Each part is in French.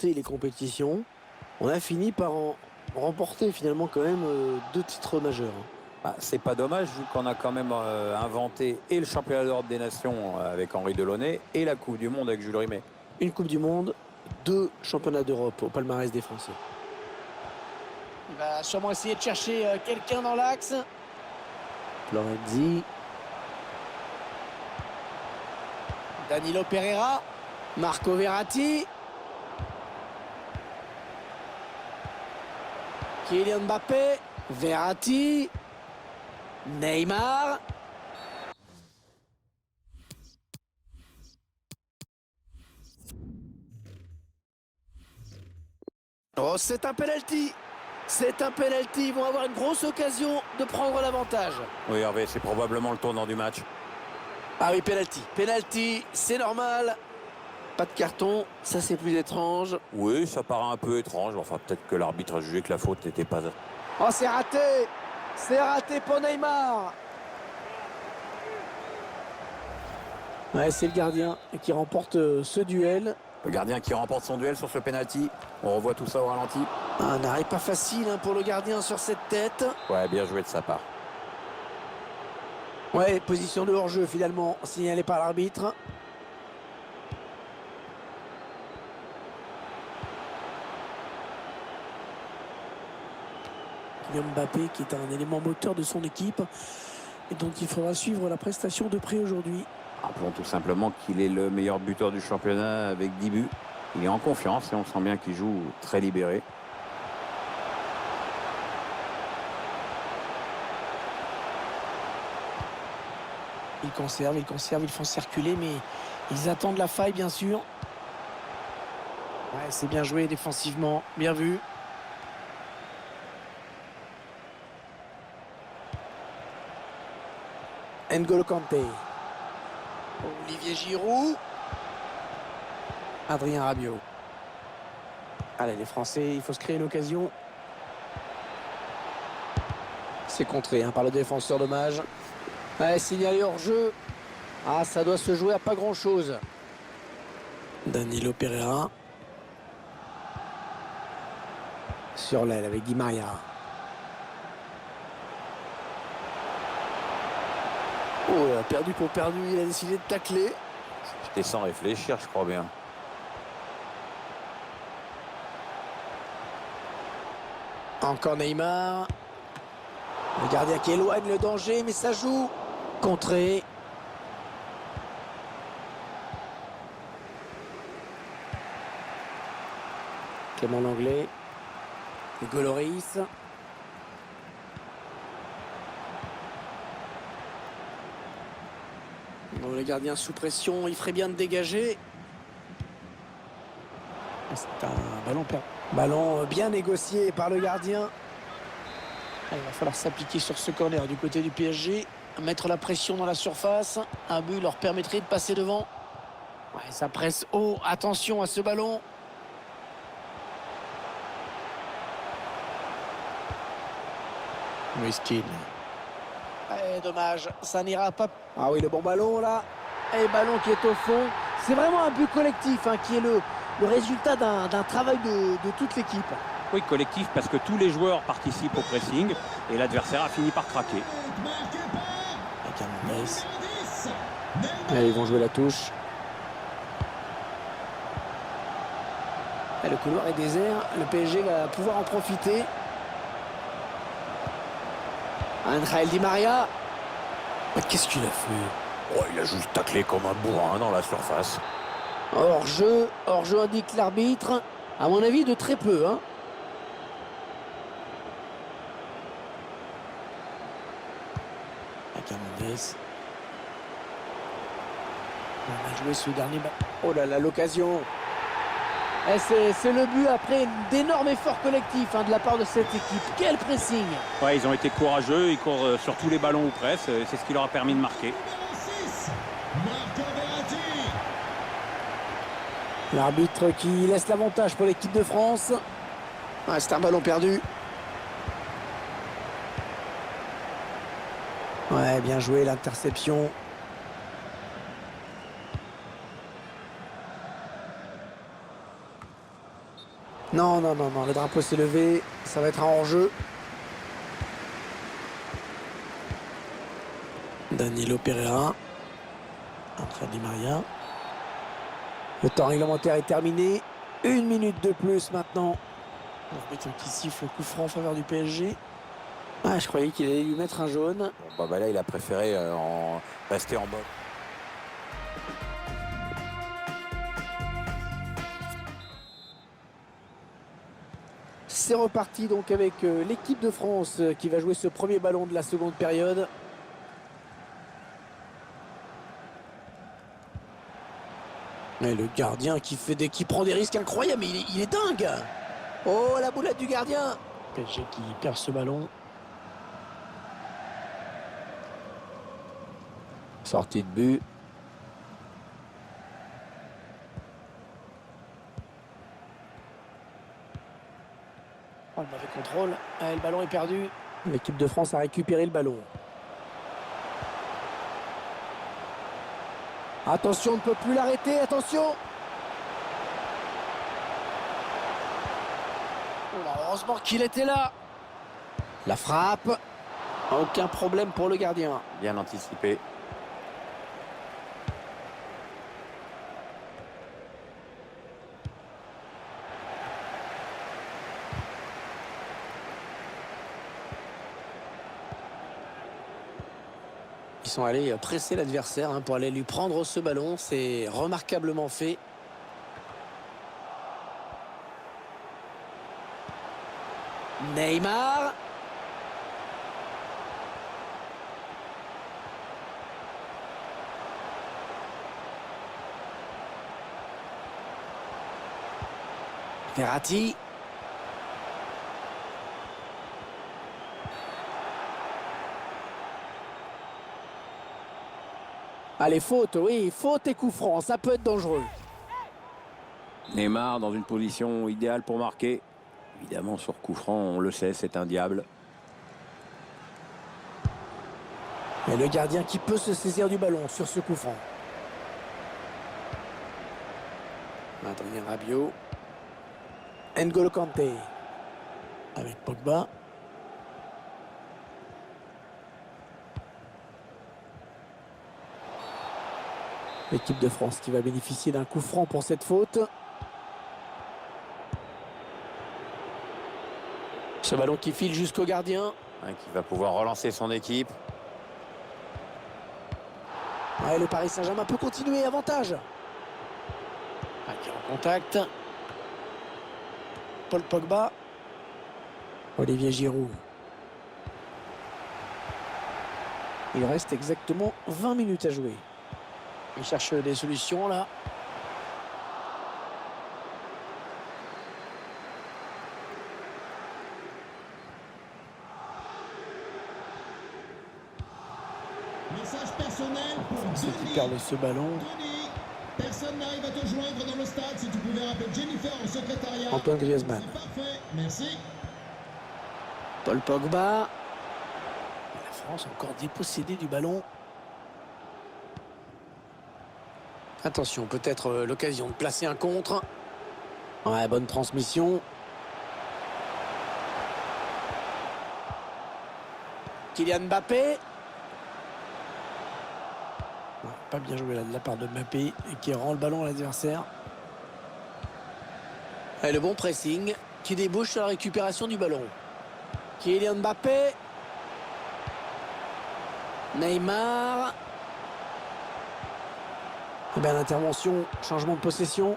les compétitions, on a fini par en remporter finalement quand même 2 titres majeurs. Ah, c'est pas dommage vu qu'on a quand même inventé et le championnat d'Europe des Nations avec Henri Delaunay et la Coupe du Monde avec Jules Rimet. Une Coupe du Monde, 2 championnats d'Europe au palmarès des Français. Il va sûrement essayer de chercher quelqu'un dans l'axe. Lorenzi. Danilo Pereira. Marco Verratti. Kylian Mbappé. Verratti. Neymar. Oh, c'est un penalty. C'est un penalty. Ils vont avoir une grosse occasion de prendre l'avantage. Oui, Hervé, c'est probablement le tournant du match. Ah oui, penalty. Penalty, c'est normal. Pas de carton, ça c'est plus étrange. Oui, ça paraît un peu étrange. Enfin, peut-être que l'arbitre a jugé que la faute n'était pas... Oh, c'est raté. C'est raté pour Neymar. Ouais, c'est le gardien qui remporte ce duel. Le gardien qui remporte son duel sur ce penalty. On revoit tout ça au ralenti. Un arrêt pas facile pour le gardien sur cette tête. Ouais, bien joué de sa part. Ouais, position de hors-jeu finalement signalée par l'arbitre. Kylian Mbappé qui est un élément moteur de son équipe et dont il faudra suivre la prestation de près aujourd'hui. Rappelons tout simplement qu'il est le meilleur buteur du championnat avec 10 buts. Il est en confiance et on sent bien qu'il joue très libéré. Ils conservent, ils font circuler, mais ils attendent la faille, bien sûr. Ouais, c'est bien joué défensivement, bien vu. N'Golo Kanté. Olivier Giroud. Adrien Rabiot. Allez, les Français, il faut se créer une occasion. C'est contré par le défenseur, dommage. Ouais, signalé hors jeu. Ah, ça doit se jouer à pas grand chose. Danilo Pereira. Sur l'aile avec Di Maria. Oh, perdu pour perdu, il a décidé de tacler. C'était sans réfléchir, je crois bien. Encore Neymar. Le gardien qui éloigne le danger, mais ça joue. Contré. Clément Langlais. Hugo Lloris. Bon, le gardien sous pression, il ferait bien de dégager. C'est un ballon perdu. Ballon bien négocié par le gardien. Il va falloir s'appliquer sur ce corner du côté du PSG. Mettre la pression dans la surface. Un but leur permettrait de passer devant. Ouais, ça presse haut. Attention à ce ballon. Moiskin. Dommage, ça n'ira pas. Ah oui, le bon ballon là. Et ballon qui est au fond. C'est vraiment un but collectif qui est le résultat d'un travail de toute l'équipe. Oui, collectif parce que tous les joueurs participent au pressing et l'adversaire a fini par craquer. Avec un Metz. Allez, ils vont jouer la touche. Et le couloir est désert. Le PSG va pouvoir en profiter. Angel Di Maria. Qu'est-ce qu'il a fait? Oh, il a juste taclé comme un bourrin dans la surface. Hors-jeu indique l'arbitre. À mon avis, de très peu. Metz. On va jouer ce dernier ballon. Oh là là, l'occasion. C'est le but après d'énormes efforts collectifs de la part de cette équipe. Quel pressing! Ouais, ils ont été courageux, ils courent sur tous les ballons ou presque. C'est ce qui leur a permis de marquer. L'arbitre qui laisse l'avantage pour l'équipe de France. Ouais, c'est un ballon perdu. Ouais, bien joué l'interception. Non, non, non, non, le drapeau s'est levé. Ça va être un hors-jeu. Danilo Pereira. Entre Di Maria. Le temps réglementaire est terminé. 1 minute de plus maintenant. L'arbitre qui siffle le coup franc en faveur du PSG. Ah, je croyais qu'il allait lui mettre un jaune. Bon, bah là, il a préféré rester en bas. C'est reparti donc avec l'équipe de France qui va jouer ce premier ballon de la seconde période. Et le gardien qui prend des risques incroyables, mais il est dingue. Oh, la boulette du gardien. PSG qui perd ce ballon. Sortie de but. Oh, le mauvais contrôle. Ah, le ballon est perdu. L'équipe de France a récupéré le ballon. Attention, on ne peut plus l'arrêter. Attention. Oh là, heureusement qu'il était là. La frappe. Aucun problème pour le gardien. Bien anticipé. Ils sont allés presser l'adversaire pour aller lui prendre ce ballon. C'est remarquablement fait. Neymar. Verratti. Allez, faute, oui, faute et coup franc, ça peut être dangereux. Neymar dans une position idéale pour marquer. Évidemment, sur coup franc, on le sait, c'est un diable. Et le gardien qui peut se saisir du ballon sur ce coup franc. Adrien Rabiot. N'Golo Kanté. Avec Pogba. L'équipe de France qui va bénéficier d'un coup franc pour cette faute. Ce ballon qui file jusqu'au gardien. Qui va pouvoir relancer son équipe. Ouais, le Paris Saint-Germain peut continuer, avantage. Qui est en contact. Paul Pogba. Olivier Giroud. Il reste exactement 20 minutes à jouer. Il cherche des solutions là. Message personnel pour C'est qui Denis. perd ce ballon. Denis, personne n'arrive à te joindre dans le stade. Si tu pouvais rappeler Jennifer au secrétariat. Antoine Griezmann. C'est parfait, merci. Paul Pogba. La France encore dépossédée du ballon. Attention, peut-être l'occasion de placer un contre. Ouais, bonne transmission. Kylian Mbappé. Ouais, pas bien joué là de la part de Mbappé et qui rend le ballon à l'adversaire. Et le bon pressing qui débouche sur la récupération du ballon. Kylian Mbappé. Neymar. Et bien l'intervention, changement de possession.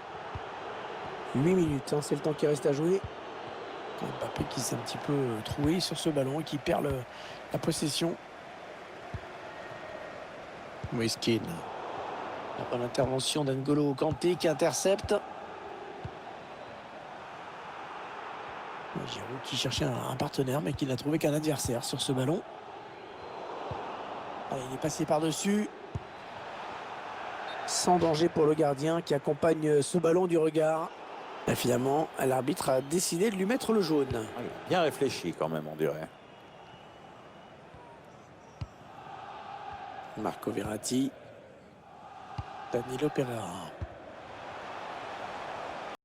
8 minutes, c'est le temps qui reste à jouer. Mbappé qui s'est un petit peu troué sur ce ballon et qui perd la possession. Moiskin. La bonne intervention d'N'Golo Kanté qui intercepte. Giroud qui cherchait un partenaire mais qui n'a trouvé qu'un adversaire sur ce ballon. Allez, il est passé par-dessus. Sans danger pour le gardien qui accompagne ce ballon du regard. Et finalement, l'arbitre a décidé de lui mettre le jaune. Bien réfléchi quand même, on dirait. Marco Verratti. Danilo Pereira.